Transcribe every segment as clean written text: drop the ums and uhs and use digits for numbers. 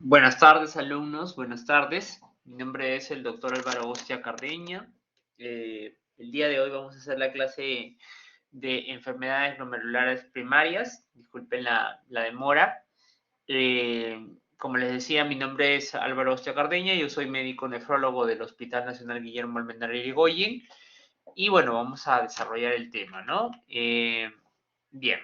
Buenas tardes, alumnos. Buenas tardes. Mi nombre es el doctor Álvaro Ostia Cardeña. El día de hoy vamos a hacer la clase de enfermedades glomerulares primarias. Disculpen la demora. Como les decía, mi nombre es Álvaro Ostia Cardeña. Yo soy médico nefrólogo del Hospital Nacional Guillermo Almendares Irigoyen. Y bueno, vamos a desarrollar el tema, ¿no? Bien.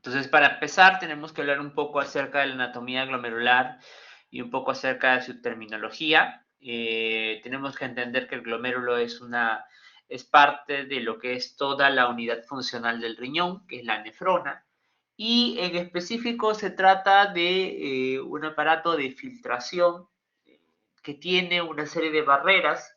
Entonces, para empezar, tenemos que hablar un poco acerca de la anatomía glomerular y un poco acerca de su terminología. Tenemos que entender que el glomérulo es parte de lo que es toda la unidad funcional del riñón, que es la nefrona, y en específico se trata de un aparato de filtración que tiene una serie de barreras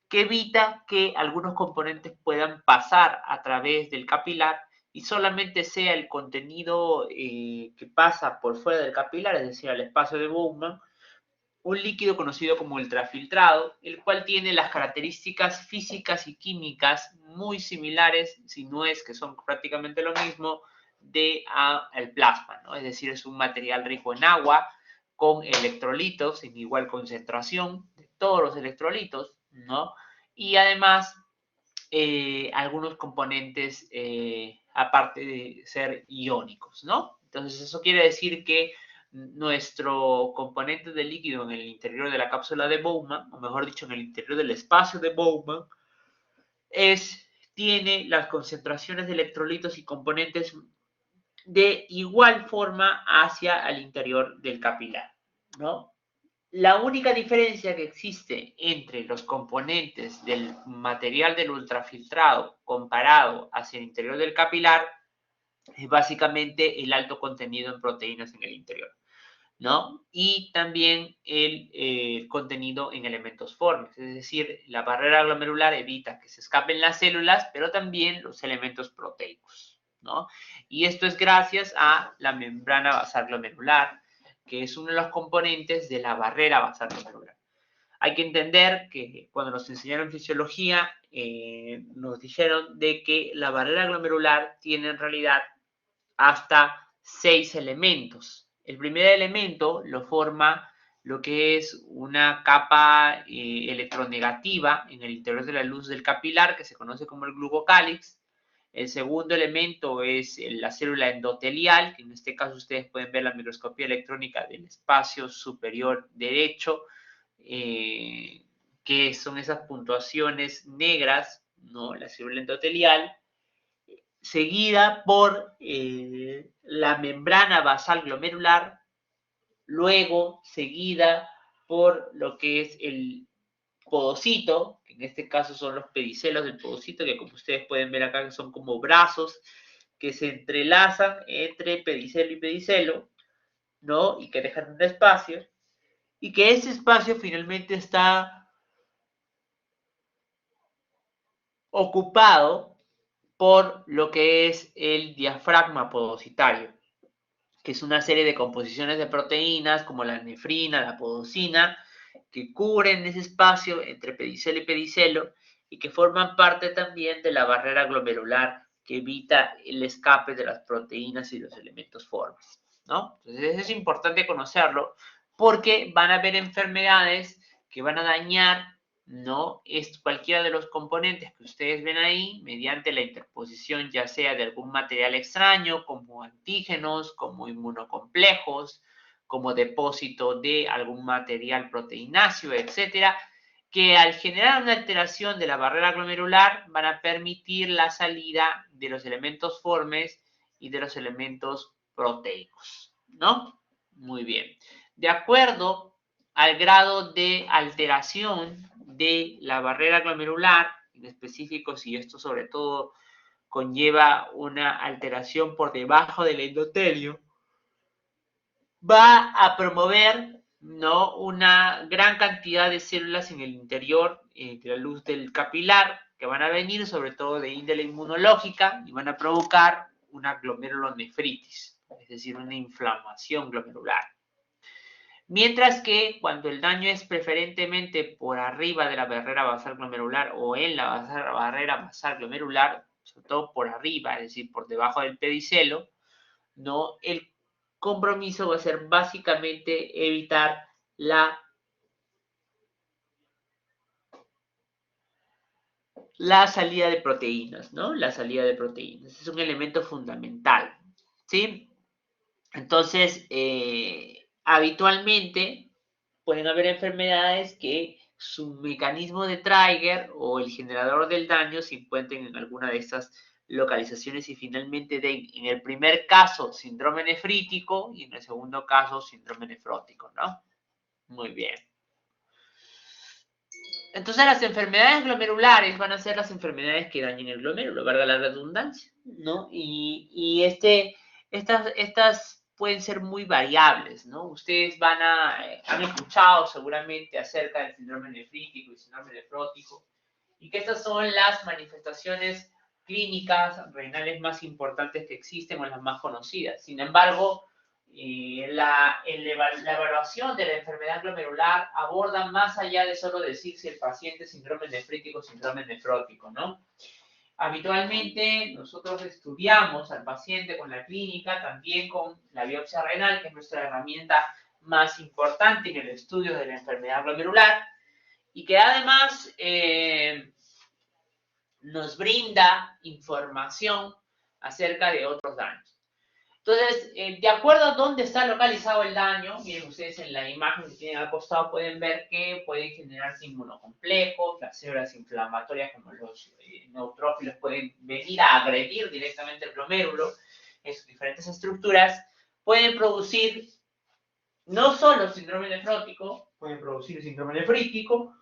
que evita que algunos componentes puedan pasar a través del capilar y solamente sea el contenido que pasa por fuera del capilar, es decir, al espacio de Bowman, un líquido conocido como ultrafiltrado, el cual tiene las características físicas y químicas muy similares, si no es que son prácticamente lo mismo, al plasma, ¿no? Es decir, es un material rico en agua, con electrolitos en igual concentración de todos los electrolitos, ¿no? Y además algunos componentes aparte de ser iónicos, ¿no? Entonces eso quiere decir que nuestro componente de líquido en el interior de la cápsula de Bowman, o mejor dicho, en el interior del espacio de Bowman, tiene las concentraciones de electrolitos y componentes de igual forma hacia el interior del capilar, ¿no? La única diferencia que existe entre los componentes del material del ultrafiltrado comparado hacia el interior del capilar es básicamente el alto contenido en proteínas en el interior, ¿no? Y también el contenido en elementos formes, es decir, la barrera glomerular evita que se escapen las células, pero también los elementos proteicos, ¿no? Y esto es gracias a la membrana basal glomerular, que es uno de los componentes de la barrera basal glomerular. Hay que entender que cuando nos enseñaron fisiología, nos dijeron de que la barrera glomerular tiene en realidad hasta 6 elementos. El primer elemento lo forma lo que es una capa electronegativa en el interior de la luz del capilar, que se conoce como el glucocálix. El segundo elemento es la célula endotelial, que en este caso ustedes pueden ver la microscopía electrónica del espacio superior derecho, que son esas puntuaciones negras, ¿no? La célula endotelial, seguida por la membrana basal glomerular, luego seguida por lo que es el podocito, que en este caso son los pedicelos del podocito, que como ustedes pueden ver acá son como brazos que se entrelazan entre pedicelo y pedicelo, ¿no? Y que dejan un espacio, y que ese espacio finalmente está ocupado por lo que es el diafragma podocitario, que es una serie de composiciones de proteínas como la nefrina, la podocina, que cubren ese espacio entre pedicelo y pedicelo y que forman parte también de la barrera glomerular que evita el escape de las proteínas y los elementos formes, ¿no? Entonces es importante conocerlo porque van a haber enfermedades que van a dañar, ¿no? Es cualquiera de los componentes que ustedes ven ahí mediante la interposición ya sea de algún material extraño como antígenos, como inmunocomplejos, como depósito de algún material proteináceo, etcétera, que al generar una alteración de la barrera glomerular van a permitir la salida de los elementos formes y de los elementos proteicos, ¿no? Muy bien. De acuerdo al grado de alteración de la barrera glomerular, en específico si esto sobre todo conlleva una alteración por debajo del endotelio, va a promover, ¿no?, una gran cantidad de células en el interior de la luz del capilar que van a venir sobre todo de índole inmunológica y van a provocar una glomerulonefritis, es decir, una inflamación glomerular. Mientras que cuando el daño es preferentemente por arriba de la barrera basal glomerular o en la barrera basal glomerular, sobre todo por arriba, es decir, por debajo del pedicelo, ¿no?, el compromiso va a ser básicamente evitar la salida de proteínas, ¿no? La salida de proteínas. Es un elemento fundamental, ¿sí? Entonces, habitualmente pueden haber enfermedades que su mecanismo de trigger o el generador del daño se encuentren en alguna de estas localizaciones y finalmente den, en el primer caso, síndrome nefrítico y en el segundo caso, síndrome nefrótico, ¿no? Muy bien. Entonces las enfermedades glomerulares van a ser las enfermedades que dañen el glomérulo, valga la redundancia, ¿no? Estas pueden ser muy variables, ¿no? Ustedes han escuchado seguramente acerca del síndrome nefrítico y síndrome nefrótico, y que estas son las manifestaciones clínicas renales más importantes que existen o las más conocidas. Sin embargo, la evaluación de la enfermedad glomerular aborda más allá de solo decir si el paciente es síndrome nefrítico o síndrome nefrótico, ¿no? Habitualmente nosotros estudiamos al paciente con la clínica, también con la biopsia renal, que es nuestra herramienta más importante en el estudio de la enfermedad glomerular, y que además nos brinda información acerca de otros daños. Entonces, de acuerdo a dónde está localizado el daño, miren ustedes en la imagen que tienen al costado pueden ver que pueden generarse inmunocomplejos, las células inflamatorias como los neutrófilos pueden venir a agredir directamente el glomérulo en sus diferentes estructuras, pueden producir no solo síndrome nefrótico, pueden producir síndrome nefrítico,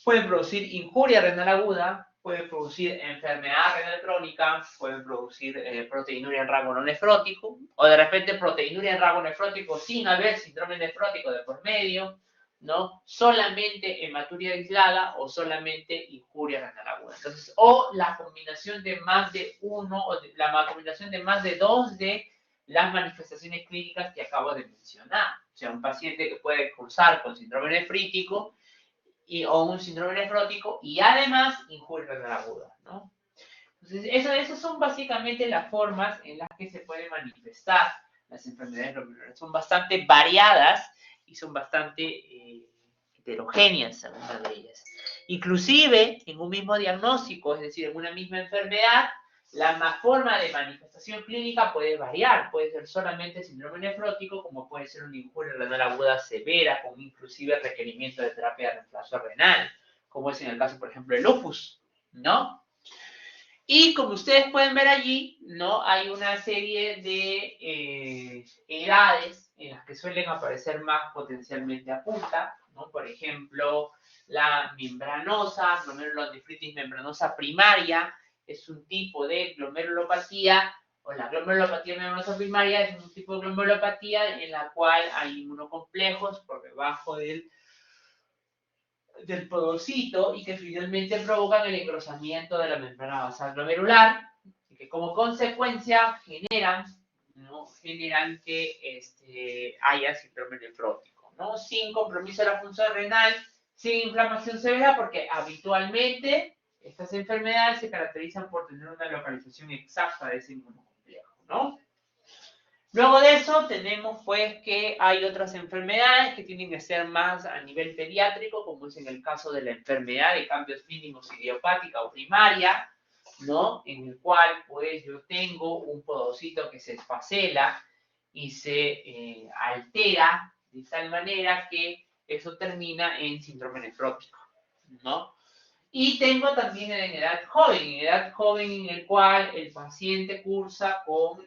pueden producir injuria renal aguda, pueden producir enfermedad renal crónica, pueden producir proteinuria en rango no nefrótico, o de repente proteinuria en rango nefrótico sin haber síndrome nefrótico de por medio, ¿no? Solamente hematuria aislada o solamente injuria renal aguda. Entonces, o la combinación de más de uno, o la combinación de más de dos de las manifestaciones clínicas que acabo de mencionar. O sea, un paciente que puede cursar con síndrome nefrítico o un síndrome nefrótico y además injuria renal aguda, ¿no? Entonces, esas son básicamente las formas en las que se pueden manifestar las enfermedades glomerulares. Son bastante variadas y son bastante heterogéneas algunas de ellas. Inclusive, en un mismo diagnóstico, es decir, en una misma enfermedad, la forma de manifestación clínica puede variar. Puede ser solamente síndrome nefrótico, como puede ser una injuria renal aguda severa, con inclusive requerimiento de terapia de reemplazo renal, como es en el caso, por ejemplo, del lupus, ¿no? Y como ustedes pueden ver allí, ¿no? Hay una serie de edades en las que suelen aparecer más potencialmente a punta, ¿no? Por ejemplo, la membranosa, glomerulonefritis membranosa primaria, es un tipo de glomerulopatía, o la glomerulopatía membranosa primaria es un tipo de glomerulopatía en la cual hay inmunocomplejos por debajo del podocito y que finalmente provocan el engrosamiento de la membrana basal glomerular y que como consecuencia generan, ¿no? Generan que haya síndrome nefrótico, ¿no? Sin compromiso de la función renal, sin inflamación severa, porque habitualmente estas enfermedades se caracterizan por tener una localización exacta de ese inmunocomplejo, ¿no? Luego de eso tenemos pues que hay otras enfermedades que tienen que ser más a nivel pediátrico, como es en el caso de la enfermedad de cambios mínimos idiopática o primaria, ¿no? En el cual pues yo tengo un podocito que se esfacela y se altera de tal manera que eso termina en síndrome nefrótico, ¿no? Y tengo también en edad joven en el cual el paciente cursa con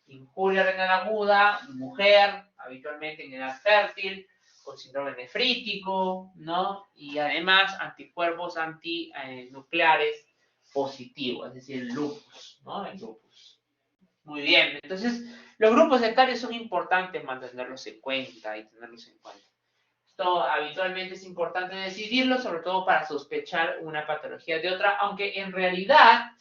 injuria renal aguda, mujer, habitualmente en edad fértil, con síndrome nefrítico, ¿no? Y además anticuerpos antinucleares positivos, es decir, el lupus, ¿no? El lupus. Muy bien, entonces los grupos etarios son importantes mantenerlos en cuenta y tenerlos en cuenta. Esto habitualmente es importante decidirlo, sobre todo para sospechar una patología de otra, aunque en realidad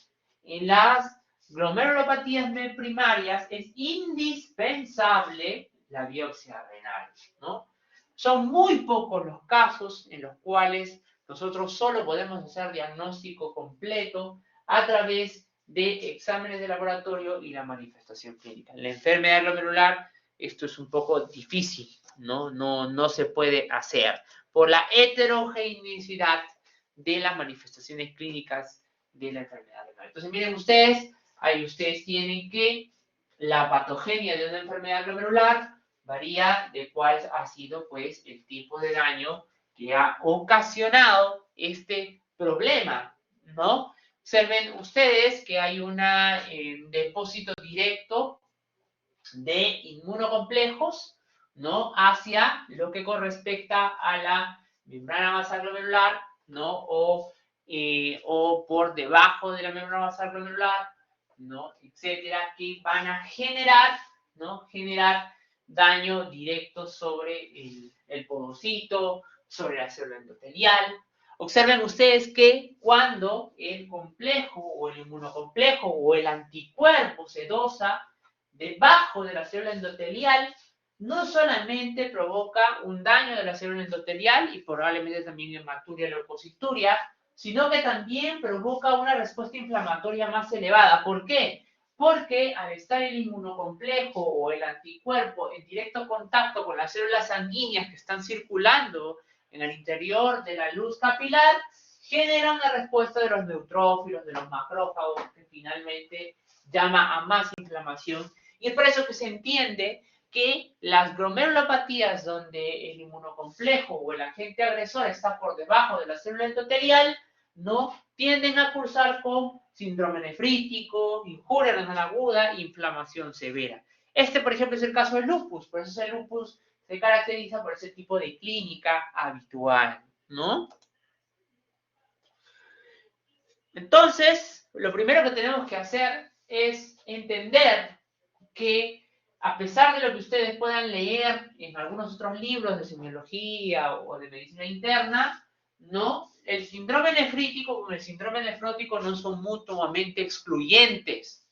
en las glomerulopatías primarias es indispensable la biopsia renal, ¿no? Son muy pocos los casos en los cuales nosotros solo podemos hacer diagnóstico completo a través de exámenes de laboratorio y la manifestación clínica. En la enfermedad glomerular esto es un poco difícil, ¿no? No se puede hacer por la heterogeneidad de las manifestaciones clínicas de la enfermedad renal. Entonces, miren ustedes, ahí ustedes tienen que la patogenia de una enfermedad glomerular varía de cuál ha sido, pues, el tipo de daño que ha ocasionado este problema, ¿no? Observen ustedes que hay un depósito directo de inmunocomplejos, ¿no? Hacia lo que correspecta a la membrana basal glomerular, ¿no? O por debajo de la membrana basal glomerular, ¿no? Etcétera, que van a generar, ¿no? Generar daño directo sobre el podocito, sobre la célula endotelial. Observen ustedes que cuando el complejo o el inmunocomplejo o el anticuerpo se dosa debajo de la célula endotelial, no solamente provoca un daño de la célula endotelial y probablemente también hematuria, leucocituria, sino que también provoca una respuesta inflamatoria más elevada. ¿Por qué? Porque al estar el inmunocomplejo o el anticuerpo en directo contacto con las células sanguíneas que están circulando en el interior de la luz capilar, genera una respuesta de los neutrófilos, de los macrófagos, que finalmente llama a más inflamación. Y es por eso que se entiende que las glomerulopatías donde el inmunocomplejo o el agente agresor está por debajo de la célula endotelial, no tienden a cursar con síndrome nefrítico, injuria renal aguda, inflamación severa. Este, por ejemplo, es el caso del lupus, por eso el lupus se caracteriza por ese tipo de clínica habitual, ¿no? Entonces, lo primero que tenemos que hacer es entender que a pesar de lo que ustedes puedan leer en algunos otros libros de semiología o de medicina interna, ¿no? El síndrome nefrítico con el síndrome nefrótico no son mutuamente excluyentes.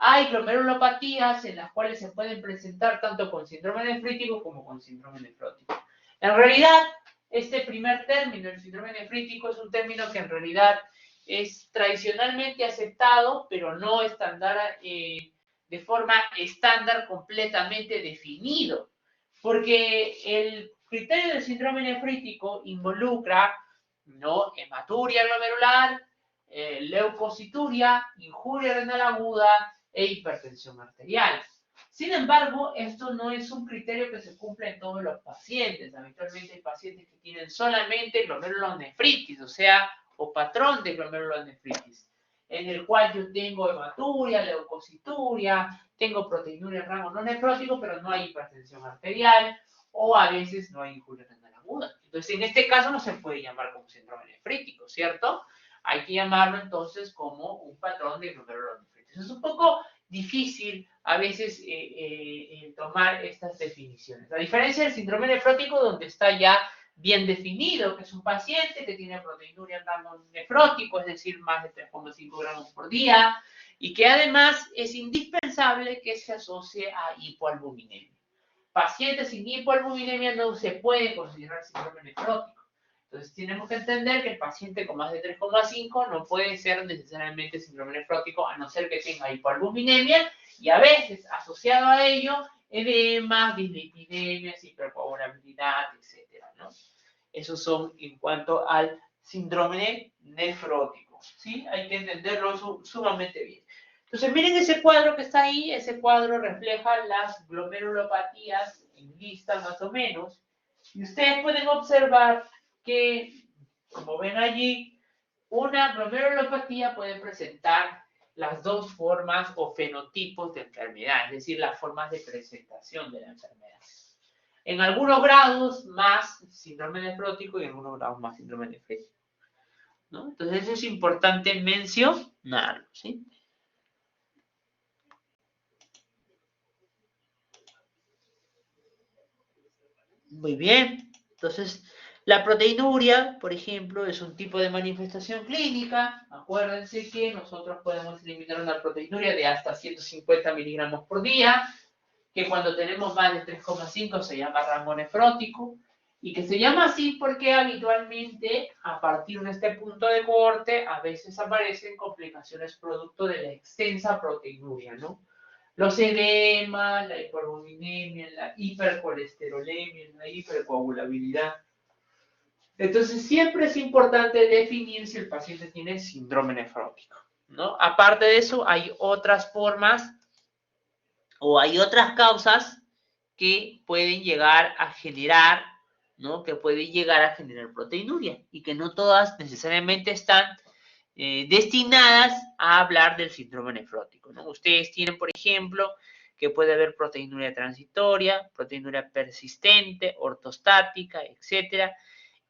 Hay glomerulopatías en las cuales se pueden presentar tanto con síndrome nefrítico como con síndrome nefrótico. En realidad, este primer término, el síndrome nefrítico, es un término que en realidad es tradicionalmente aceptado, pero no estándar, de forma estándar completamente definido. Porque el criterio del síndrome nefrítico involucra, ¿no?, hematuria glomerular, leucocituria, injuria renal aguda e hipertensión arterial. Sin embargo, esto no es un criterio que se cumple en todos los pacientes. Habitualmente hay pacientes que tienen solamente glomerulonefritis, o sea, o patrón de glomerulonefritis, en el cual yo tengo hematuria, leucocituria, tengo proteinuria en rango no nefrótico, pero no hay hipertensión arterial, o a veces no hay injuria renal aguda. Entonces, en este caso no se puede llamar como síndrome nefrítico, ¿cierto? Hay que llamarlo entonces como un patrón de glomerulonefritis. Es un poco difícil a veces tomar estas definiciones. A diferencia del síndrome nefrótico, donde está ya bien definido, que es un paciente que tiene proteinuria en rango nefrótico, es decir, más de 3,5 gramos por día, y que además es indispensable que se asocie a hipoalbuminemia. Pacientes sin hipoalbuminemia no se puede considerar síndrome nefrótico. Entonces tenemos que entender que el paciente con más de 3,5 no puede ser necesariamente síndrome nefrótico, a no ser que tenga hipoalbuminemia, y a veces asociado a ello, edemas, dislipidemias, hipercoagulabilidad, etcétera, ¿no? Esos son en cuanto al síndrome nefrótico, ¿sí? Hay que entenderlo sumamente bien. Entonces, miren ese cuadro que está ahí. Ese cuadro refleja las glomerulopatías en lista más o menos. Y ustedes pueden observar que, como ven allí, una glomerulopatía puede presentar las dos formas o fenotipos de enfermedad, es decir, las formas de presentación de la enfermedad. En algunos grados más síndrome nefrótico y en algunos grados más síndrome nefrítico, ¿no? Entonces eso es importante mencionarlo, ¿sí? Muy bien. Entonces, la proteinuria, por ejemplo, es un tipo de manifestación clínica. Acuérdense que nosotros podemos eliminar una proteinuria de hasta 150 miligramos por día, que cuando tenemos más de 3,5 se llama rango nefrótico. Y que se llama así porque habitualmente a partir de este punto de corte a veces aparecen complicaciones producto de la extensa proteinuria, ¿no? Los edemas, la hiperbuminemia, la hipercolesterolemia, la hipercoagulabilidad. Entonces siempre es importante definir si el paciente tiene síndrome nefrótico, ¿no? Aparte de eso, hay otras formas o hay otras causas que pueden llegar a generar, ¿no? Que pueden llegar a generar proteinuria y que no todas necesariamente están destinadas a hablar del síndrome nefrótico, ¿no? Ustedes tienen, por ejemplo, que puede haber proteinuria transitoria, proteinuria persistente, ortostática, etcétera.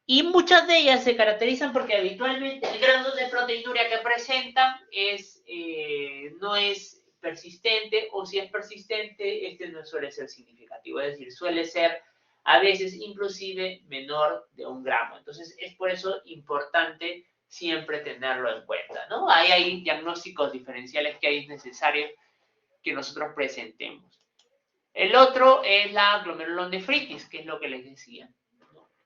Y muchas de ellas se caracterizan porque habitualmente el grado de proteinuria que presentan no es persistente, o si es persistente, este no suele ser significativo, es decir, suele ser a veces inclusive menor de 1 gramo. Entonces es por eso importante siempre tenerlo en cuenta, ¿no? Ahí hay diagnósticos diferenciales que es necesario que nosotros presentemos. El otro es la glomerulonefritis, que es lo que les decía.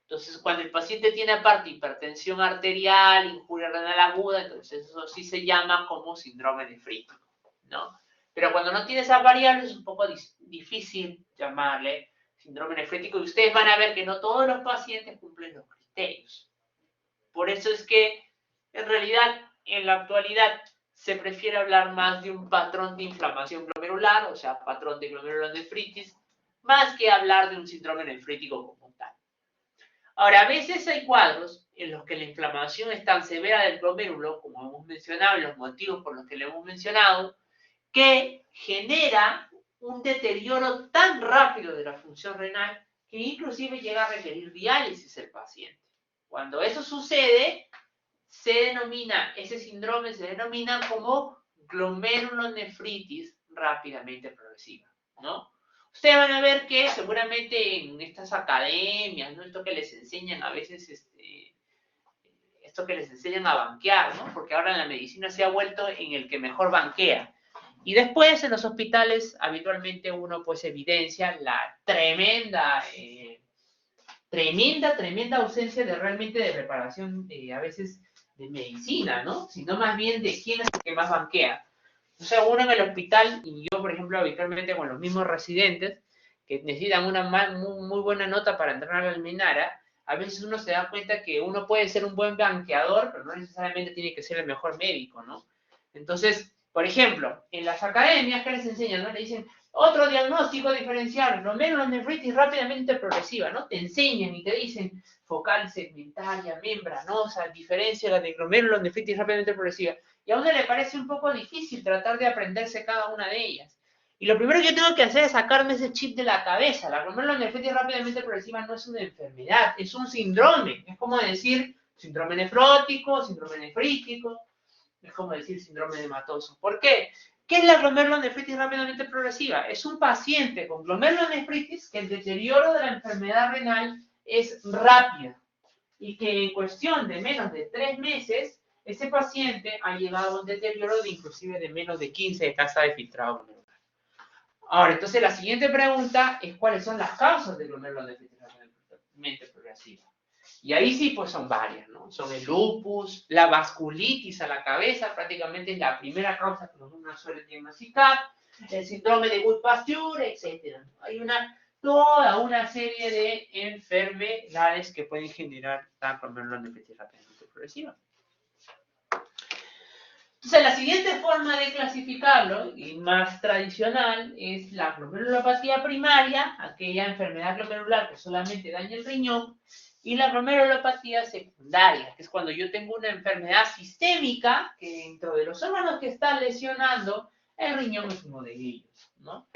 Entonces, cuando el paciente tiene aparte hipertensión arterial, injuria renal aguda, entonces eso sí se llama como síndrome nefrítico, ¿no? Pero cuando no tiene esas variables es un poco difícil llamarle síndrome nefrítico y ustedes van a ver que no todos los pacientes cumplen los criterios. Por eso es que, en realidad, en la actualidad se prefiere hablar más de un patrón de inflamación glomerular, o sea, patrón de glomerulonefritis, más que hablar de un síndrome nefrítico como tal. Ahora, a veces hay cuadros en los que la inflamación es tan severa del glomérulo, como hemos mencionado, los motivos por los que lo hemos mencionado, que genera un deterioro tan rápido de la función renal que inclusive llega a requerir diálisis el paciente. Cuando eso sucede, ese síndrome se denomina como glomerulonefritis rápidamente progresiva, ¿no? Ustedes van a ver que seguramente en estas academias, ¿no? Esto que les enseñan a veces, esto que les enseñan a banquear, ¿no? Porque ahora en la medicina se ha vuelto en el que mejor banquea. Y después en los hospitales habitualmente uno pues evidencia la tremenda ausencia de realmente de preparación a veces de medicina, ¿no? Sino más bien de quién es el que más banquea. O sea, uno en el hospital, y yo, por ejemplo, habitualmente con los mismos residentes, que necesitan una muy buena nota para entrar a la Almenara, a veces uno se da cuenta que uno puede ser un buen banqueador, pero no necesariamente tiene que ser el mejor médico, ¿no? Entonces, por ejemplo, en las academias, ¿qué les enseñan? ¿No? Le dicen, otro diagnóstico diferencial, glomerulonefritis rápidamente progresiva, ¿no? Te enseñan y te dicen focal segmentaria, membranosa, diferencia la de glomerulonefritis rápidamente progresiva. Y a uno le parece un poco difícil tratar de aprenderse cada una de ellas. Y lo primero que yo tengo que hacer es sacarme ese chip de la cabeza. La glomerulonefritis rápidamente progresiva no es una enfermedad, es un síndrome. Es como decir síndrome nefrótico, síndrome nefrítico, es como decir síndrome hematoso. ¿Por qué? ¿Qué es la glomerulonefritis rápidamente progresiva? Es un paciente con glomerulonefritis que el deterioro de la enfermedad renal es rápido y que en cuestión de menos de 3 meses ese paciente ha llegado a un deterioro de inclusive de menos de 15 de tasa de filtrado glomerular. Ahora, entonces la siguiente pregunta es cuáles son las causas de glomerulonefritis rápidamente progresiva. Y ahí sí, pues son varias, ¿no? Son el lupus, la vasculitis a la cabeza, prácticamente es la primera causa que uno suele diagnosticar, el síndrome de Gould-Pasteur, etc. Hay toda una serie de enfermedades que pueden generar la glomerulonefritis rápidamente progresiva. Entonces, la siguiente forma de clasificarlo, y más tradicional, es la glomerulopatía primaria, aquella enfermedad glomerular que solamente daña el riñón, y la glomerulopatía secundaria, que es cuando yo tengo una enfermedad sistémica que dentro de los órganos que están lesionando, el riñón es uno de ellos, ¿no?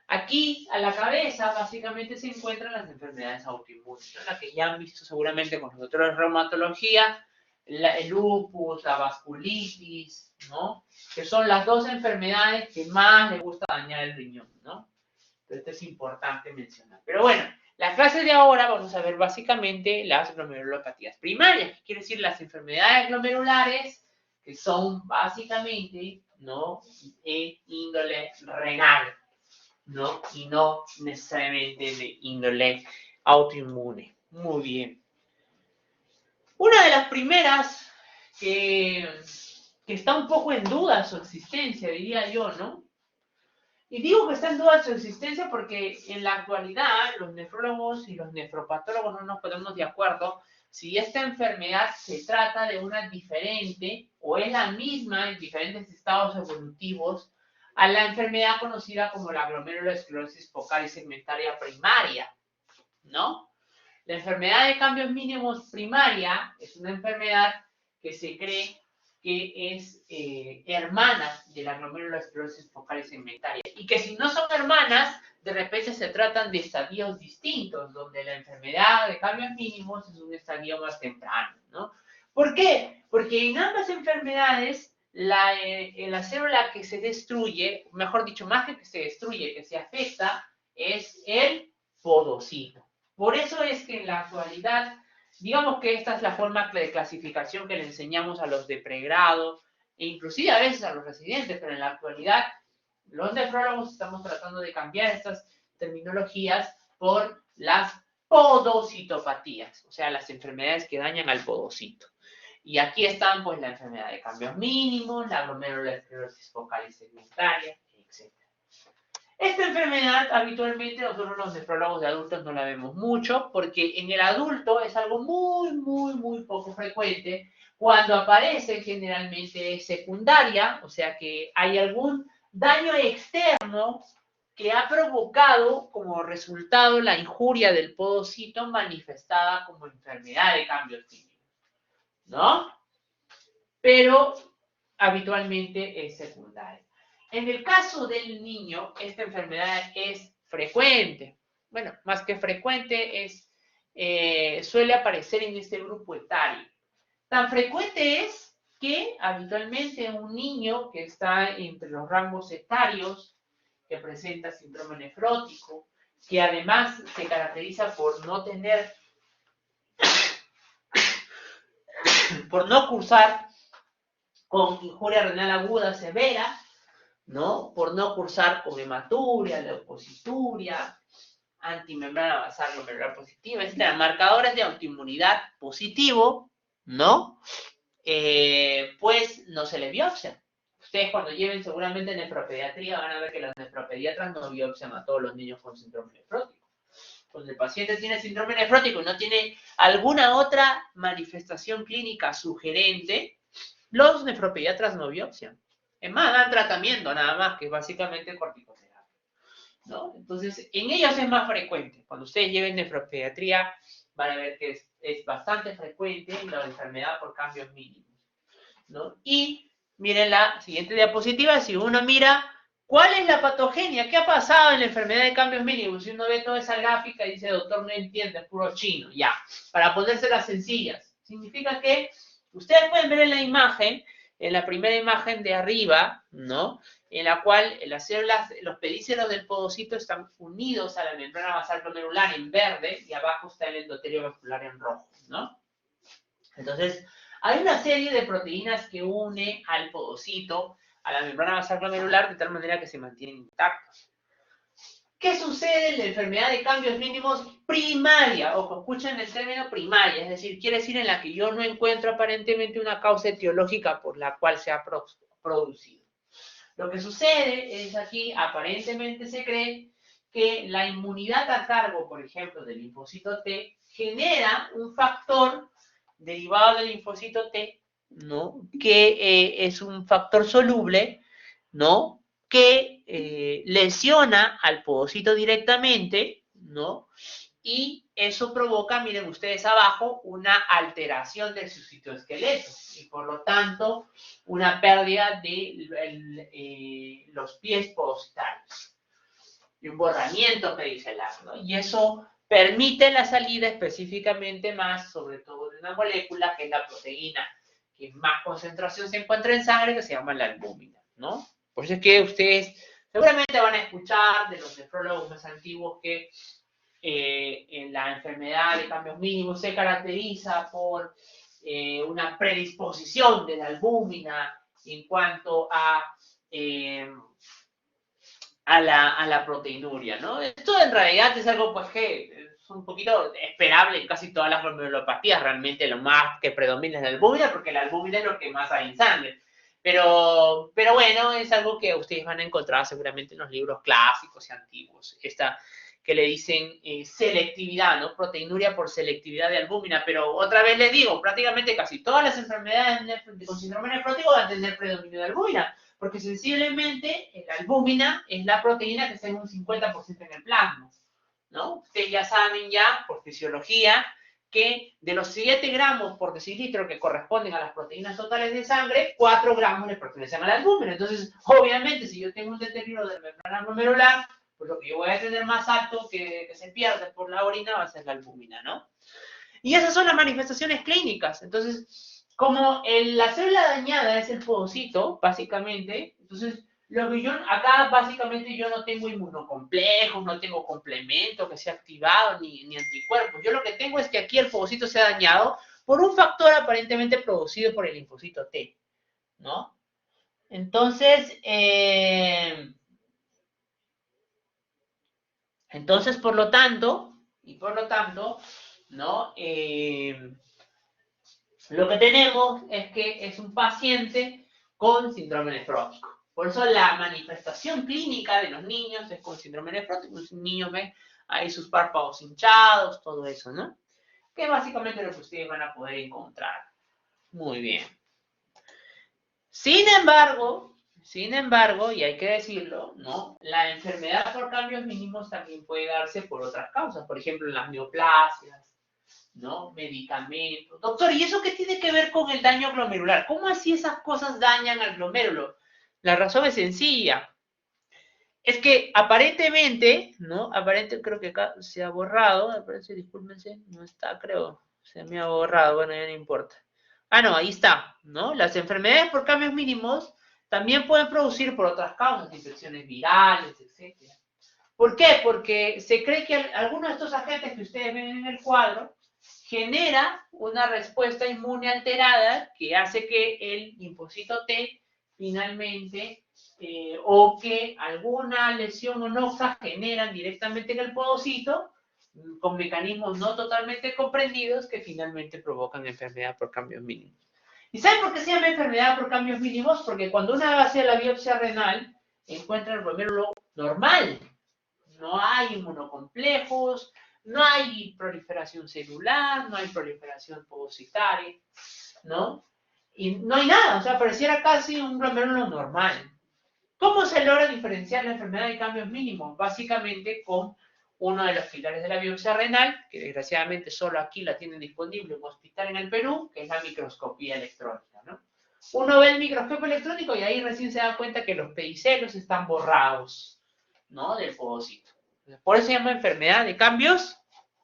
Aquí, a la cabeza, básicamente se encuentran las enfermedades autoinmunes, ¿no? Las que ya han visto seguramente con nosotros en reumatología, el lupus, la vasculitis, ¿no? Que son las dos enfermedades que más le gusta dañar el riñón, ¿no? Entonces, esto es importante mencionar. Pero bueno, la clase de ahora vamos a ver básicamente las glomerulopatías primarias, que quiere decir las enfermedades glomerulares que son básicamente, ¿no? De índole renal, ¿no? Y no necesariamente de índole autoinmune, Muy bien. Una de las primeras que está un poco en duda su existencia, diría yo, ¿no? Y digo que está en duda su existencia porque en la actualidad los nefrólogos y los nefropatólogos no nos ponemos de acuerdo si esta enfermedad se trata de una diferente o es la misma en diferentes estados evolutivos a la enfermedad conocida como la glomerulosclerosis focal y segmentaria primaria, ¿no? La enfermedad de cambios mínimos primaria es una enfermedad que se cree que es hermana de la glomerulosclerosis focal y segmentaria. Y que si no son hermanas, de repente se tratan de estadios distintos, donde la enfermedad de cambios mínimos es un estadio más temprano, ¿no? ¿Por qué? Porque en ambas enfermedades, la célula que se destruye, mejor dicho, más que se destruye, que se afecta, es el podocito. Por eso es que en la actualidad, digamos que esta es la forma de clasificación que le enseñamos a los de pregrado e inclusive a veces a los residentes, pero en la actualidad los nefrólogos estamos tratando de cambiar estas terminologías por las podocitopatías, o sea, las enfermedades que dañan al podocito. Y aquí están pues la enfermedad de cambios mínimos, la glomerulosclerosis focal y segmentaria, etc. Esta enfermedad habitualmente nosotros los nefrólogos de adultos no la vemos mucho porque en el adulto es algo muy poco frecuente. Cuando aparece generalmente es secundaria, o sea que hay algún daño externo que ha provocado como resultado la injuria del podocito manifestada como enfermedad de cambios químicos, ¿no? Pero habitualmente es secundaria. En el caso del niño, esta enfermedad es frecuente. Bueno, más que frecuente, suele aparecer en este grupo etario. Tan frecuente es que habitualmente un niño que está entre los rangos etarios, que presenta síndrome nefrótico, que además se caracteriza por no tener, por no cursar con injuria renal aguda severa, ¿no? Por no cursar con hematuria, leucocituria, antimembrana basal glomerular positiva, etc. Marcadores de autoinmunidad positivo, ¿no? Pues no se le biopsian. Ustedes cuando lleven seguramente nefropediatría van a ver que los nefropediatras no biopsian a todos los niños con síndrome nefrótico. Cuando el paciente tiene síndrome nefrótico y no tiene alguna otra manifestación clínica sugerente, los nefropediatras no biopsian. Es más, dan tratamiento nada más, que es básicamente corticoterapia, ¿no? Entonces, en ellos es más frecuente. Cuando ustedes lleven nefropediatría, van a ver que es bastante frecuente la enfermedad por cambios mínimos, ¿no? Y miren la siguiente diapositiva, si uno mira cuál es la patogenia, qué ha pasado en la enfermedad de cambios mínimos, si uno ve toda esa gráfica y dice, doctor, no entiende, es puro chino, ya, para ponérselas sencillas. Significa que ustedes pueden ver en la imagen, en la primera imagen de arriba, ¿no? En la cual las células, los pedíceros del podocito están unidos a la membrana basal glomerular en verde y abajo está el endotelio vascular en rojo, ¿no? Entonces, hay una serie de proteínas que une al podocito, a la membrana basal glomerular, de tal manera que se mantienen intactos. ¿Qué sucede en la enfermedad de cambios mínimos primaria? Ojo, escuchen el término primaria, es decir, quiere decir en la que yo no encuentro aparentemente una causa etiológica por la cual se ha producido. Lo que sucede es aquí, aparentemente se cree que la inmunidad a cargo, por ejemplo, del linfocito T, genera un factor derivado del linfocito T, ¿no? Que es un factor soluble, ¿no? Que lesiona al podocito directamente, ¿no? Y eso provoca, miren ustedes abajo, una alteración del su citoesqueleto y por lo tanto una pérdida de los pies podocitarios y un borramiento pedicelar, ¿no? Y eso permite la salida específicamente más, sobre todo de una molécula que es la proteína, que en más concentración se encuentra en sangre, que se llama la albúmina, ¿no? Por eso es que ustedes seguramente van a escuchar de los nefrólogos más antiguos que en la enfermedad de cambios mínimos se caracteriza por una predisposición de la albúmina en cuanto a la proteinuria, ¿no? Esto en realidad es algo pues que un poquito esperable en casi todas las glomerulopatías. Realmente lo más que predomina es la albúmina, porque la albúmina es lo que más hay en sangre. Pero bueno, es algo que ustedes van a encontrar seguramente en los libros clásicos y antiguos. Esta que le dicen selectividad, ¿no? Proteinuria por selectividad de albúmina. Pero otra vez les digo, prácticamente casi todas las enfermedades con síndrome nefrótico van a tener predominio de albúmina, porque sensiblemente la albúmina es la proteína que está en un 50% en el plasma, ¿no? Ustedes ya saben ya, por fisiología, que de los 7 gramos por decilitro que corresponden a las proteínas totales de sangre, 4 gramos le pertenecen a la albúmina. Entonces, obviamente, si yo tengo un deterioro de la membrana glomerular, pues lo que yo voy a tener más alto que se pierde por la orina va a ser la albúmina, ¿no? Y esas son las manifestaciones clínicas. Entonces, como la célula dañada es el podocito, básicamente, entonces, lo que yo, acá básicamente yo no tengo inmunocomplejos, no tengo complemento que sea activado, ni anticuerpos. Yo lo que tengo es que aquí el podocito se ha dañado por un factor aparentemente producido por el linfocito T, ¿no? Entonces, por lo tanto, ¿no? Lo que tenemos es que es un paciente con síndrome nefrótico. Por eso la manifestación clínica de los niños es con síndrome nefrótico. Los niños ven ahí sus párpados hinchados, todo eso, ¿no? Que básicamente es lo que ustedes van a poder encontrar. Muy bien. Sin embargo, y hay que decirlo, ¿no? La enfermedad por cambios mínimos también puede darse por otras causas. Por ejemplo, en las neoplasias, ¿no? Medicamentos. Doctor, ¿y eso qué tiene que ver con el daño glomerular? ¿Cómo así esas cosas dañan al glomérulo? La razón es sencilla. Es que aparentemente, ¿no? Creo que acá se ha borrado, aparece, discúlpense, no está, creo, se me ha borrado, bueno, ya no importa. Ah, no, ahí está, ¿no? Las enfermedades por cambios mínimos también pueden producir por otras causas, infecciones virales, etc. ¿Por qué? Porque se cree que algunos de estos agentes que ustedes ven en el cuadro genera una respuesta inmune alterada que hace que el linfocito T finalmente o que alguna lesión o noxa generan directamente en el podocito con mecanismos no totalmente comprendidos que finalmente provocan enfermedad por cambios mínimos. ¿Y saben por qué se llama enfermedad por cambios mínimos? Porque cuando uno hace la biopsia renal encuentra el glomérulo normal. No hay inmunocomplejos, no hay proliferación celular, no hay proliferación podocitaria, ¿no? Y no hay nada, o sea, pareciera casi un glomérulo normal. ¿Cómo se logra diferenciar la enfermedad de cambios mínimos? Básicamente con uno de los pilares de la biopsia renal, que desgraciadamente solo aquí la tienen disponible en un hospital en el Perú, que es la microscopía electrónica, ¿no? Uno ve el microscopio electrónico y ahí recién se da cuenta que los pedicelos están borrados, ¿no? Del podocito. Por eso se llama enfermedad de cambios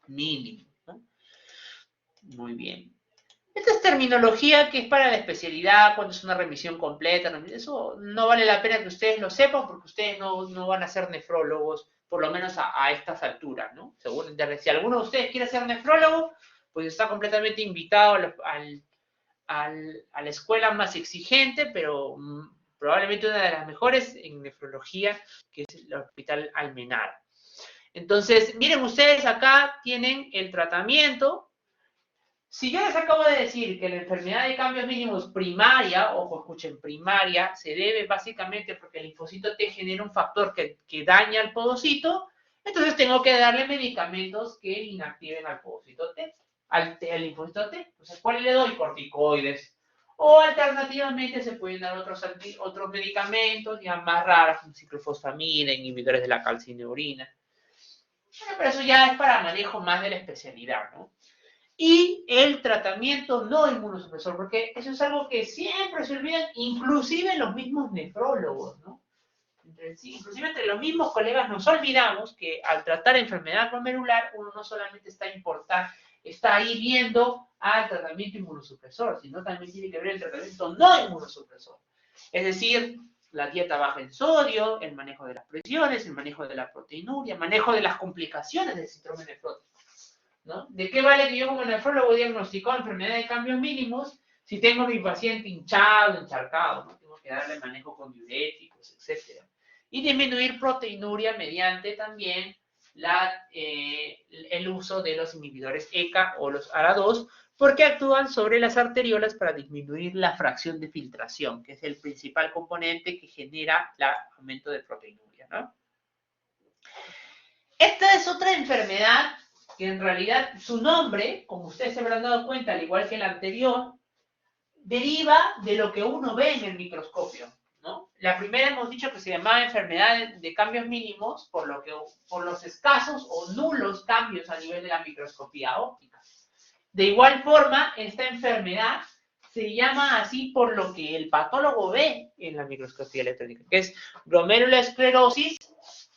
mínimos, ¿no? Muy bien. Esta es terminología que es para la especialidad, cuando es una remisión completa. Eso no vale la pena que ustedes lo sepan porque ustedes no van a ser nefrólogos, por lo menos a estas alturas, ¿no? Según, si alguno de ustedes quiere ser nefrólogo, pues está completamente invitado a la escuela más exigente, pero probablemente una de las mejores en nefrología, que es el Hospital Almenara. Entonces, miren ustedes, acá tienen el tratamiento. Si yo les acabo de decir que la enfermedad de cambios mínimos primaria, ojo, escuchen, primaria, se debe básicamente porque el linfocito T genera un factor que daña al podocito, entonces tengo que darle medicamentos que inactiven al podocito T, al linfocito T. Entonces, ¿cuál le doy? Corticoides. O alternativamente se pueden dar otros medicamentos ya más raros, como ciclofosfamina, inhibidores de la calcineurina. Bueno, pero eso ya es para manejo más de la especialidad, ¿no? Y el tratamiento no inmunosupresor, porque eso es algo que siempre se olvidan, inclusive los mismos nefrólogos, ¿no? Inclusive entre los mismos colegas nos olvidamos que al tratar enfermedad glomerular, uno no solamente está ahí viendo al tratamiento inmunosupresor, sino también tiene que ver el tratamiento no inmunosupresor. Es decir, la dieta baja en sodio, el manejo de las presiones, el manejo de la proteinuria, el manejo de las complicaciones del síndrome nefrótico, ¿no? ¿De qué vale que yo como nefrólogo diagnosticó enfermedad de cambios mínimos si tengo a mi paciente hinchado, encharcado, ¿no? Tengo que darle manejo con diuréticos, etc. Y disminuir proteinuria mediante también el uso de los inhibidores ECA o los ARA2, porque actúan sobre las arteriolas para disminuir la fracción de filtración, que es el principal componente que genera el aumento de proteinuria, ¿no? Esta es otra enfermedad que en realidad su nombre, como ustedes se habrán dado cuenta, al igual que el anterior, deriva de lo que uno ve en el microscopio, ¿no? La primera hemos dicho que se llamaba enfermedad de cambios mínimos por los escasos o nulos cambios a nivel de la microscopía óptica. De igual forma, esta enfermedad se llama así por lo que el patólogo ve en la microscopía electrónica, que es glomerulosclerosis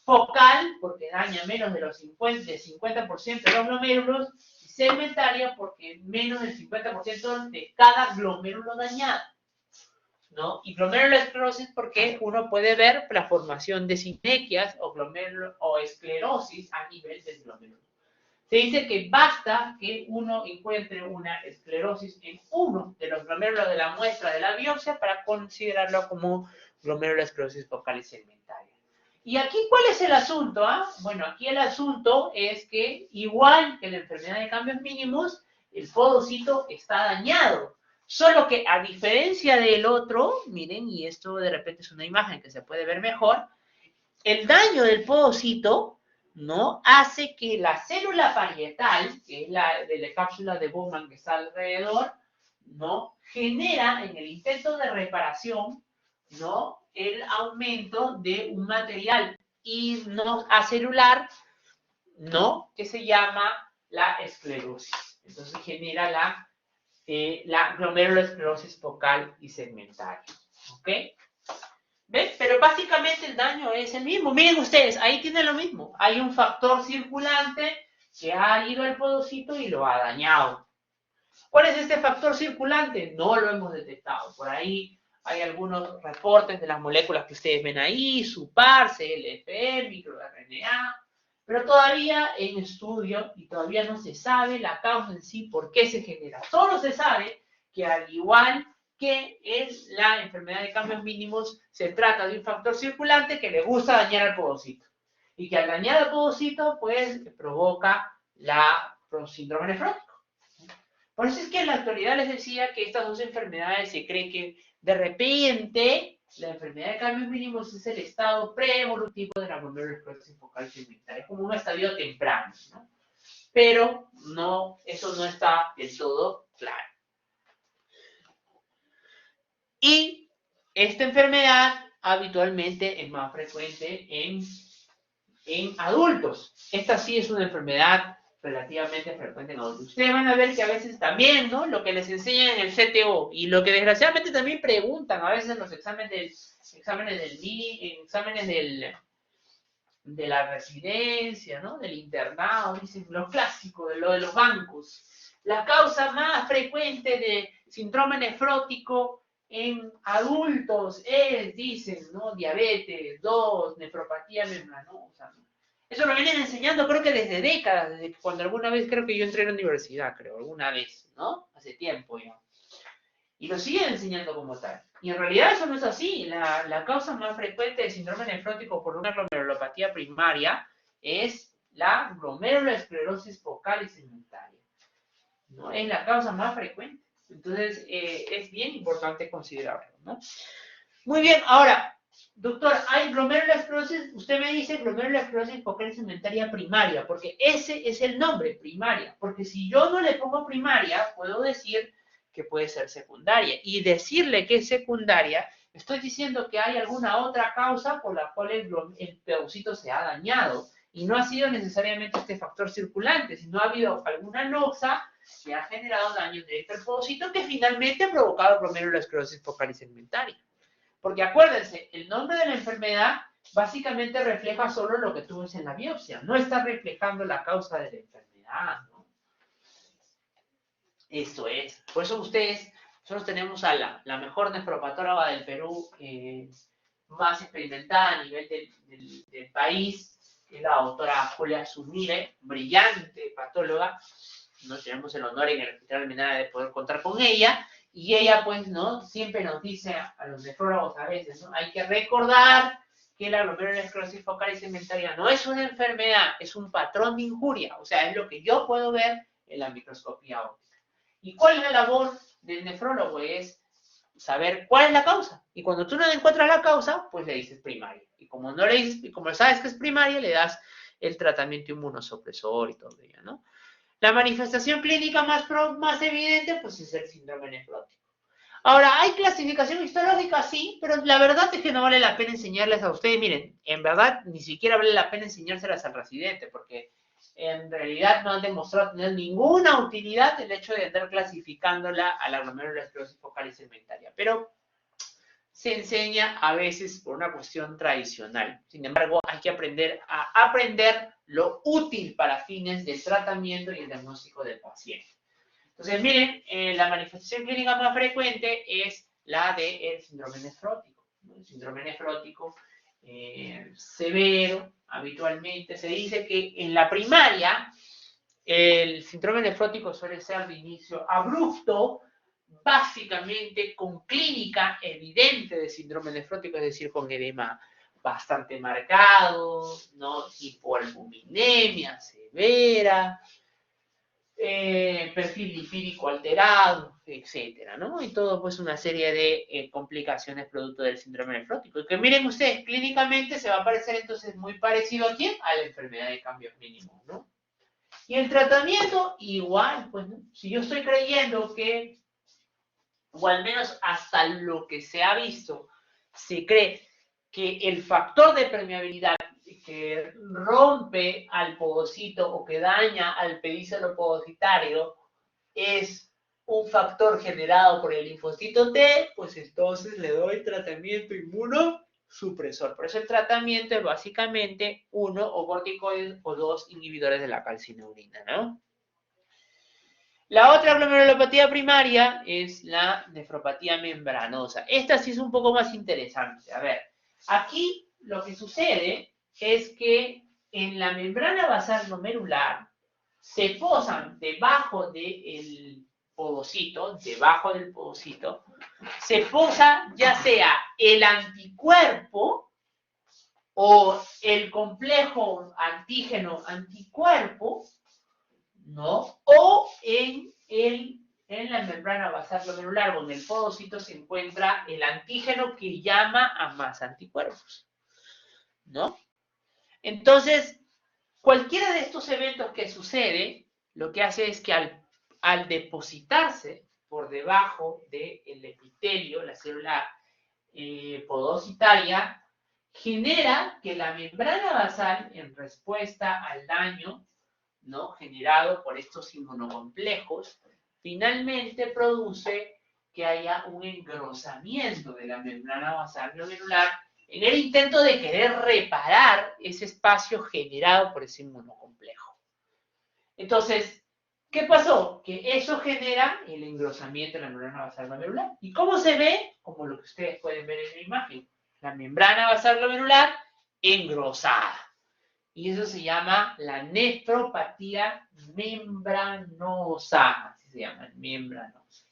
focal, porque daña menos de los 50% de los glomérulos, y segmentaria, porque menos del 50% de cada glomérulo dañado, ¿no? Y glomerulosclerosis porque uno puede ver la formación de sinequias o esclerosis a nivel del glomérulo. Se dice que basta que uno encuentre una esclerosis en uno de los glomérulos de la muestra de la biopsia para considerarlo como glomerulosclerosis focal y segmentaria. ¿Y aquí cuál es el asunto? Bueno, aquí el asunto es que, igual que la enfermedad de cambios mínimos, el podocito está dañado. Solo que a diferencia del otro, miren, y esto de repente es una imagen que se puede ver mejor, el daño del podocito, ¿no? Hace que la célula parietal, que es la de la cápsula de Bowman que está alrededor, ¿no? Genera en el intento de reparación, ¿no? El aumento de un material acelular, ¿no? Que se llama la esclerosis. Entonces genera la glomerulosclerosis focal y segmentaria. ¿Ok? ¿Ven? Pero básicamente el daño es el mismo. Miren ustedes, ahí tienen lo mismo. Hay un factor circulante que ha ido al podocito y lo ha dañado. ¿Cuál es este factor circulante? No lo hemos detectado. Por ahí hay algunos reportes de las moléculas que ustedes ven ahí, SUPAR, CLFE, microRNA, pero todavía en estudio y todavía no se sabe la causa en sí, por qué se genera. Solo se sabe que al igual que es la enfermedad de cambios mínimos, se trata de un factor circulante que le gusta dañar al podocito. Y que al dañar al podocito, pues, provoca la síndrome nefrótico. Por eso es que en la actualidad les decía que estas dos enfermedades se cree que de repente la enfermedad de cambios mínimos es el estado preevolutivo de la glomerulosclerosis focal segmentaria, es como un estadio temprano, ¿no? Pero no, eso no está del todo claro. Y esta enfermedad habitualmente es más frecuente en adultos. Esta sí es una enfermedad relativamente frecuente en adultos. Ustedes van a ver que a veces también, ¿no? Lo que les enseñan en el CTO y lo que desgraciadamente también preguntan a veces en los exámenes de la residencia, ¿no? Del internado, dicen los clásicos, lo de los bancos. La causa más frecuente de síndrome nefrótico en adultos es, dicen, ¿no? Diabetes, 2, nefropatía membranosa, ¿no? Eso lo vienen enseñando creo que desde décadas, desde cuando alguna vez creo que yo entré a la universidad, creo, alguna vez, ¿no? Hace tiempo ya. Y lo siguen enseñando como tal. Y en realidad eso no es así. La causa más frecuente de síndrome nefrótico por una glomerulopatía primaria es la glomerulosclerosis focal y segmentaria. ¿No? Es la causa más frecuente. Entonces, es bien importante considerarlo, ¿no? Muy bien, ahora, doctor, hay glomerulosclerosis, usted me dice glomerulosclerosis focal y segmentaria primaria, porque ese es el nombre, primaria. Porque si yo no le pongo primaria, puedo decir que puede ser secundaria. Y decirle que es secundaria, estoy diciendo que hay alguna otra causa por la cual el pedocito se ha dañado. Y no ha sido necesariamente este factor circulante, sino ha habido alguna noxa que ha generado daño directo al podocito que finalmente ha provocado glomerulosclerosis focal y segmentaria. Porque acuérdense, el nombre de la enfermedad básicamente refleja solo lo que tú ves en la biopsia, no está reflejando la causa de la enfermedad, ¿no? Esto es. Por eso nosotros tenemos a la mejor nefropatóloga del Perú, más experimentada a nivel del país, que es la doctora Julia Zumire, brillante patóloga. No tenemos el honor en el Hospital Almenara de poder contar con ella, y ella, pues, ¿no? Siempre nos dice a los nefrólogos a veces, ¿no? Hay que recordar que la glomerulosclerosis focal y segmentaria no es una enfermedad, es un patrón de injuria, o sea, es lo que yo puedo ver en la microscopía óptica. ¿Y cuál es la labor del nefrólogo? Es saber cuál es la causa. Y cuando tú no encuentras la causa, pues le dices primaria. Y como no le dices, como sabes que es primaria, le das el tratamiento inmunosupresor y todo ello, ¿no? La manifestación clínica más evidente, pues es el síndrome nefrótico. Ahora, ¿hay clasificación histológica? Sí, pero la verdad es que no vale la pena enseñarles a ustedes. Miren, en verdad ni siquiera vale la pena enseñárselas al residente, porque en realidad no han demostrado tener ninguna utilidad el hecho de andar clasificándola a la glomerulosclerosis focal y segmentaria. Pero se enseña a veces por una cuestión tradicional. Sin embargo, hay que aprender a aprender lo útil para fines del tratamiento y el diagnóstico del paciente. Entonces, miren, la manifestación clínica más frecuente es la del síndrome nefrótico. El síndrome nefrótico severo, habitualmente se dice que en la primaria el síndrome nefrótico suele ser de inicio abrupto, básicamente con clínica evidente de síndrome nefrótico, es decir, con edema bastante marcado, ¿no? Hipoalbuminemia severa, perfil lipídico alterado, etcétera, ¿no? Y todo, pues, una serie de complicaciones producto del síndrome nefrótico. Y que miren ustedes, clínicamente se va a parecer entonces muy parecido a quién? A la enfermedad de cambios mínimos, ¿no? Y el tratamiento, igual, pues, ¿no? Si yo estoy creyendo que, o al menos hasta lo que se ha visto, se cree que el factor de permeabilidad que rompe al podocito o que daña al pedicelo podocitario es un factor generado por el linfocito T, pues entonces le doy tratamiento inmunosupresor. Por eso el tratamiento es básicamente uno o corticoides o dos inhibidores de la calcineurina, ¿no? La otra glomerulopatía primaria es la nefropatía membranosa. Esta sí es un poco más interesante. A ver, aquí lo que sucede es que en la membrana basal glomerular se posan debajo del podocito, se posa ya sea el anticuerpo o el complejo antígeno-anticuerpo, ¿no? O en la membrana basal glomerular, donde el podocito se encuentra el antígeno que llama a más anticuerpos, ¿no? Entonces, cualquiera de estos eventos que sucede, lo que hace es que al depositarse por debajo del epitelio, la célula podocitaria, genera que la membrana basal, en respuesta al daño, ¿no?, generado por estos inmunocomplejos, finalmente produce que haya un engrosamiento de la membrana basal glomerular en el intento de querer reparar ese espacio generado por ese inmunocomplejo. Entonces, ¿qué pasó? Que eso genera el engrosamiento de la membrana basal glomerular. ¿Y cómo se ve? Como lo que ustedes pueden ver en la imagen. La membrana basal glomerular engrosada. Y eso se llama la nefropatía membranosa. Así se llama, membranosa.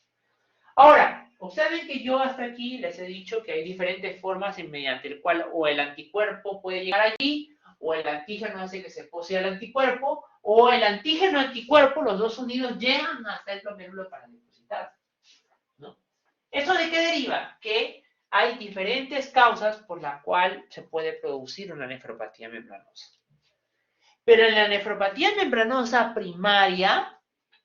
Ahora, observen que yo hasta aquí les he dicho que hay diferentes formas mediante el cual o el anticuerpo puede llegar allí, o el antígeno hace que se pose al anticuerpo, o el antígeno-anticuerpo, los dos unidos, llegan hasta el glomérulo para depositarse, ¿no? ¿Eso de qué deriva? Que hay diferentes causas por las cuales se puede producir una nefropatía membranosa. Pero en la nefropatía membranosa primaria,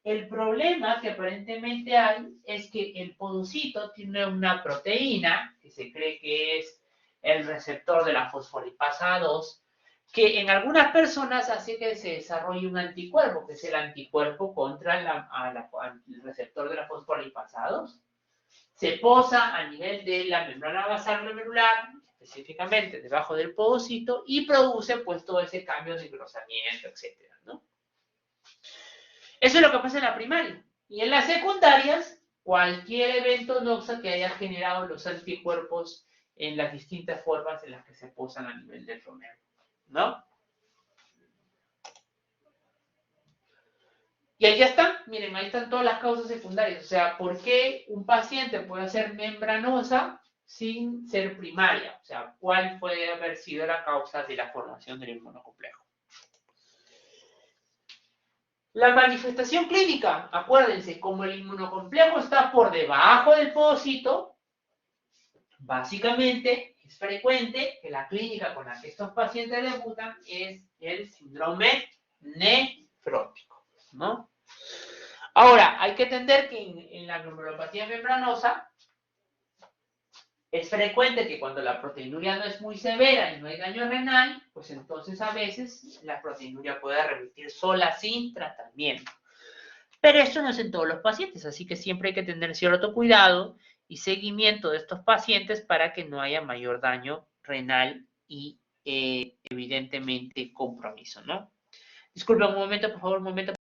el problema que aparentemente hay es que el podocito tiene una proteína que se cree que es el receptor de la fosfolipasa 2, que en algunas personas hace que se desarrolle un anticuerpo, que es el anticuerpo contra el receptor de la fosfolipasa 2. Se posa a nivel de la membrana basal glomerular, específicamente debajo del podocito, y produce pues todo ese cambio de engrosamiento, etcétera, ¿no? Eso es lo que pasa en la primaria. Y en las secundarias, cualquier evento noxa que haya generado los anticuerpos en las distintas formas en las que se posan a nivel del glomérulo, ¿no? Y ahí ya están, miren, ahí están todas las causas secundarias. O sea, ¿por qué un paciente puede ser membranosa sin ser primaria. O sea, ¿cuál puede haber sido la causa de la formación del inmunocomplejo? La manifestación clínica, acuérdense, como el inmunocomplejo está por debajo del pocito, básicamente es frecuente que la clínica con la que estos pacientes debutan es el síndrome nefrótico, ¿no? Ahora, hay que entender que en la glomerulopatía membranosa es frecuente que cuando la proteinuria no es muy severa y no hay daño renal, pues entonces a veces la proteinuria puede revertir sola sin tratamiento. Pero esto no es en todos los pacientes, así que siempre hay que tener cierto cuidado y seguimiento de estos pacientes para que no haya mayor daño renal y evidentemente compromiso, ¿no? Disculpen un momento, por favor, un momento.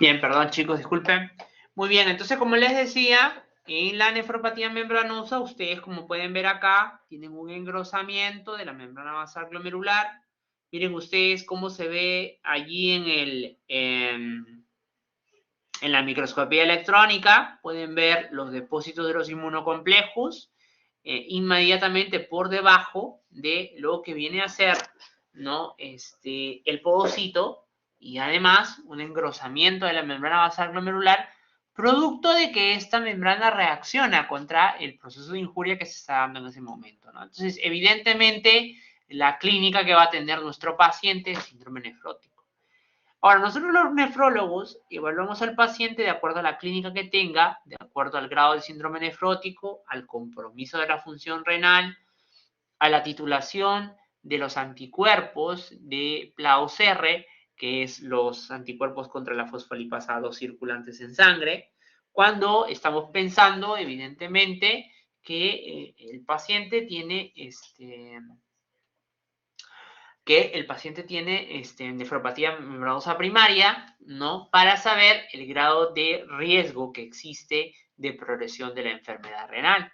Bien, perdón chicos, disculpen. Muy bien, entonces como les decía, en la nefropatía membranosa, ustedes como pueden ver acá, tienen un engrosamiento de la membrana basal glomerular. Miren ustedes cómo se ve allí en la microscopía electrónica. Pueden ver los depósitos de los inmunocomplejos inmediatamente por debajo de lo que viene a ser, ¿no? El podocito, y además un engrosamiento de la membrana basal glomerular, producto de que esta membrana reacciona contra el proceso de injuria que se está dando en ese momento, ¿no? Entonces, evidentemente, la clínica que va a tener nuestro paciente es síndrome nefrótico. Ahora, nosotros los nefrólogos evaluamos al paciente de acuerdo a la clínica que tenga, de acuerdo al grado de síndrome nefrótico, al compromiso de la función renal, a la titulación de los anticuerpos de PLA-OCR, que es los anticuerpos contra la fosfolipasa 2 circulantes en sangre, cuando estamos pensando, evidentemente, que el paciente tiene nefropatía membranosa primaria, ¿no? Para saber el grado de riesgo que existe de progresión de la enfermedad renal.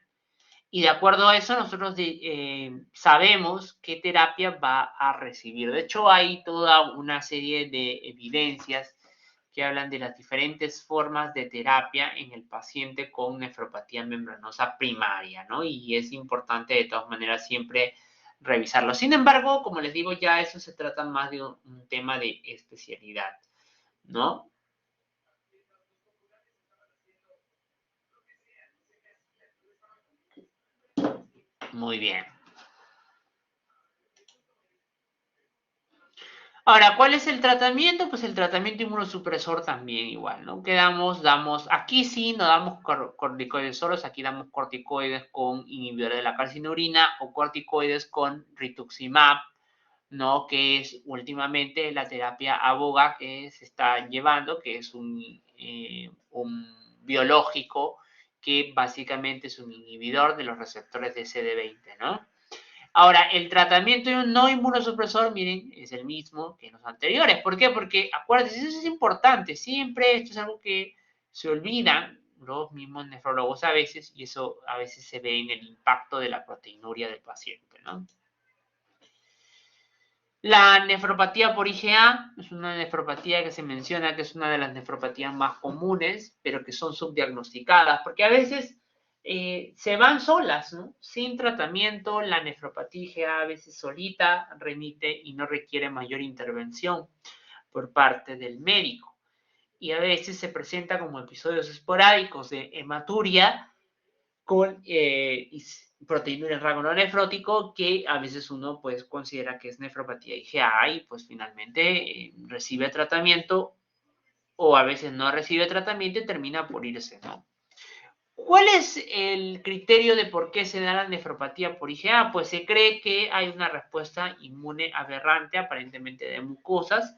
Y de acuerdo a eso, nosotros sabemos qué terapia va a recibir. De hecho, hay toda una serie de evidencias que hablan de las diferentes formas de terapia en el paciente con nefropatía membranosa primaria, ¿no? Y es importante de todas maneras siempre revisarlo. Sin embargo, como les digo, ya eso se trata más de un tema de especialidad, ¿no? Muy bien. Ahora, ¿cuál es el tratamiento? Pues el tratamiento inmunosupresor también igual, ¿no? Aquí sí no damos corticoides solos, aquí damos corticoides con inhibidores de la calcinurina o corticoides con rituximab, ¿no? Que es últimamente la terapia ABOGA que se está llevando, que es un biológico que básicamente es un inhibidor de los receptores de CD20, ¿no? Ahora, el tratamiento de un no inmunosupresor, miren, es el mismo que los anteriores. ¿Por qué? Porque, acuérdense, eso es importante. Siempre esto es algo que se olvidan los mismos nefrólogos a veces, y eso a veces se ve en el impacto de la proteinuria del paciente, ¿no? La nefropatía por IgA es una nefropatía que se menciona que es una de las nefropatías más comunes, pero que son subdiagnosticadas, porque a veces se van solas, ¿no? Sin tratamiento, la nefropatía IgA a veces solita remite y no requiere mayor intervención por parte del médico. Y a veces se presenta como episodios esporádicos de hematuria con proteinuria en rango no nefrótico, que a veces uno pues considera que es nefropatía IgA y pues finalmente recibe tratamiento, o a veces no recibe tratamiento y termina por irse, ¿no? ¿Cuál es el criterio de por qué se da la nefropatía por IgA? Pues se cree que hay una respuesta inmune aberrante, aparentemente de mucosas,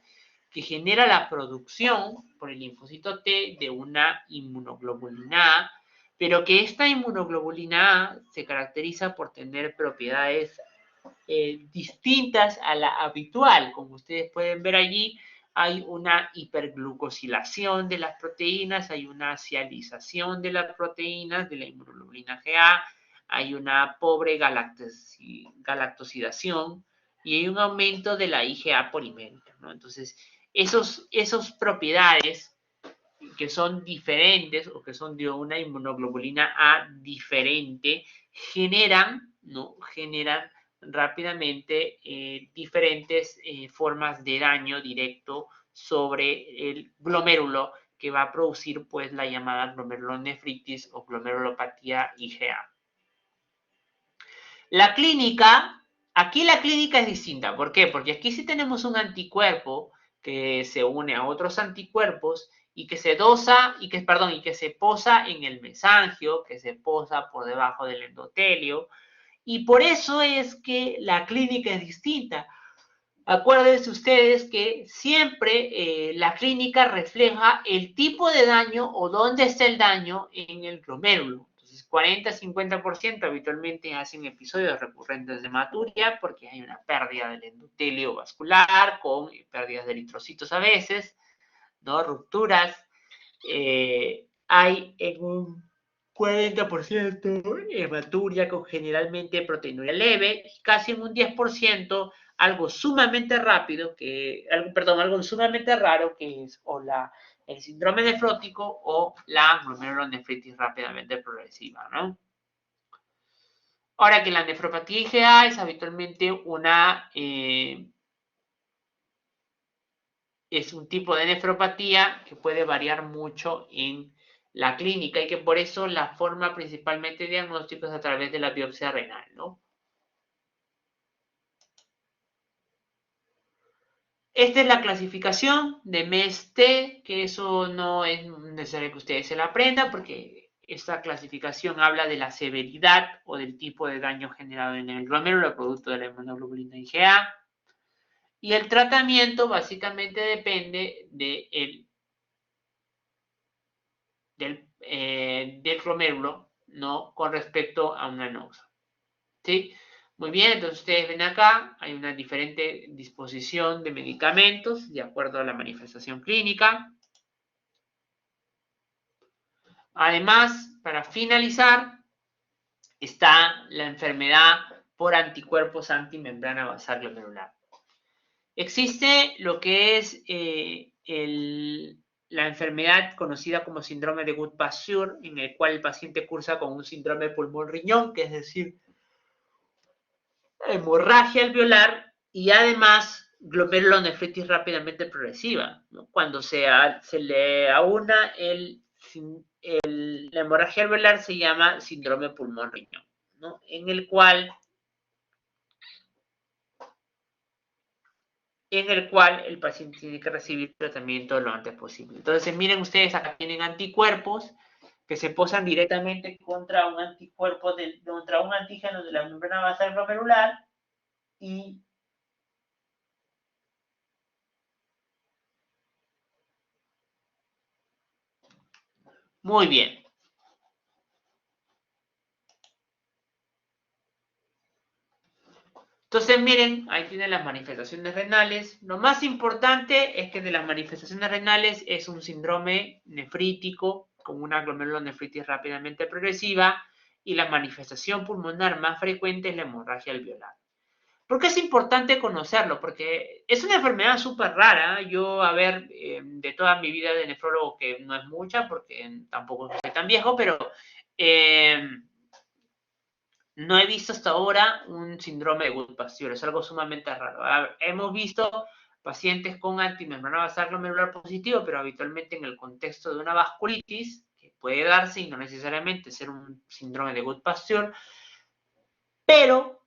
que genera la producción por el linfocito T de una inmunoglobulina A, pero que esta inmunoglobulina A se caracteriza por tener propiedades distintas a la habitual. Como ustedes pueden ver allí, hay una hiperglucosilación de las proteínas, hay una sialización de las proteínas de la inmunoglobulina GA, hay una pobre galactosidación y hay un aumento de la IgA polimérica, ¿no? Entonces, esas propiedades que son diferentes o que son de una inmunoglobulina A diferente generan, ¿no? Generan rápidamente diferentes formas de daño directo sobre el glomérulo que va a producir pues la llamada glomerulonefritis o glomerulopatía IgA. La clínica, aquí la clínica es distinta. ¿Por qué? Porque aquí sí tenemos un anticuerpo que se une a otros anticuerpos y que se dosa, y que se posa en el mesangio, que se posa por debajo del endotelio, y por eso es que la clínica es distinta. Acuérdense ustedes que siempre la clínica refleja el tipo de daño o dónde está el daño en el glomérulo. Entonces, 40-50% habitualmente hacen episodios recurrentes de hematuria porque hay una pérdida del endotelio vascular con pérdidas de eritrocitos a veces, ¿no? Rupturas, hay en un 40% hematuria con generalmente proteinuria leve, casi en un 10% algo sumamente rápido, algo sumamente raro, que es el síndrome nefrótico o la glomerulonefritis rápidamente progresiva, ¿no? Ahora que la nefropatía IgA es habitualmente es un tipo de nefropatía que puede variar mucho en la clínica y que por eso la forma principalmente de diagnóstico es a través de la biopsia renal, ¿no? Esta es la clasificación de MES-T, que eso no es necesario que ustedes se la aprendan porque esta clasificación habla de la severidad o del tipo de daño generado en el glomérulo producto de la inmunoglobulina IgA. Y el tratamiento básicamente depende del glomérulo, ¿no? Con respecto a una anoxa, ¿sí? Muy bien, entonces ustedes ven acá, hay una diferente disposición de medicamentos de acuerdo a la manifestación clínica. Además, para finalizar, está la enfermedad por anticuerpos antimembrana basal glomerular. Existe lo que es la enfermedad conocida como síndrome de Goodpassure, en el cual el paciente cursa con un síndrome pulmón-riñón, que es decir, hemorragia alveolar y además glomerulonefritis rápidamente progresiva, ¿no? Cuando se le aúna la hemorragia alveolar se llama síndrome pulmón-riñón, ¿no? En el cual el paciente tiene que recibir tratamiento lo antes posible. Entonces, miren ustedes, acá tienen anticuerpos que se posan directamente contra un contra un antígeno de la membrana basal glomerular y muy bien. Entonces, miren, ahí tienen las manifestaciones renales. Lo más importante es que de las manifestaciones renales es un síndrome nefrítico con una glomerulonefritis rápidamente progresiva y la manifestación pulmonar más frecuente es la hemorragia alveolar. ¿Por qué es importante conocerlo? Porque es una enfermedad súper rara. Yo, de toda mi vida de nefrólogo, que no es mucha, porque tampoco soy tan viejo, pero eh, no he visto hasta ahora un síndrome de Goodpassure, es algo sumamente raro. Hemos visto pacientes con antimembrana basal glomerular positivo, pero habitualmente en el contexto de una vasculitis, que puede darse y no necesariamente ser un síndrome de Goodpassure, pero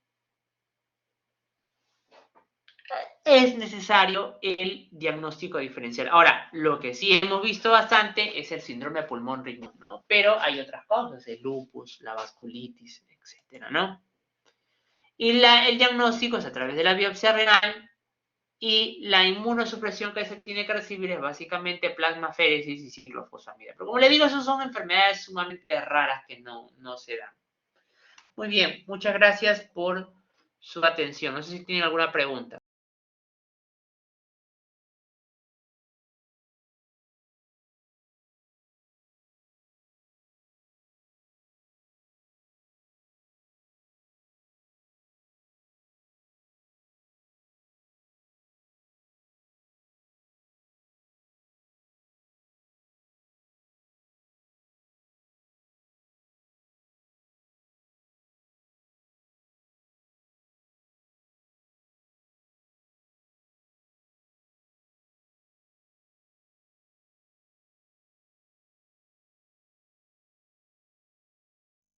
es necesario el diagnóstico diferencial. Ahora, lo que sí hemos visto bastante es el síndrome pulmón-riñón, ¿no? Pero hay otras cosas, el lupus, la vasculitis, etcétera, ¿no? Y el diagnóstico es a través de la biopsia renal y la inmunosupresión que se tiene que recibir es básicamente plasmaféresis y ciclofosfamida. Pero como le digo, esas son enfermedades sumamente raras que no se dan. Muy bien, muchas gracias por su atención. No sé si tienen alguna pregunta.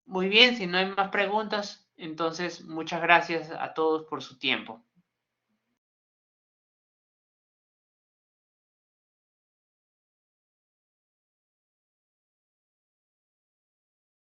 Muy bien, si no hay más preguntas, entonces muchas gracias a todos por su tiempo.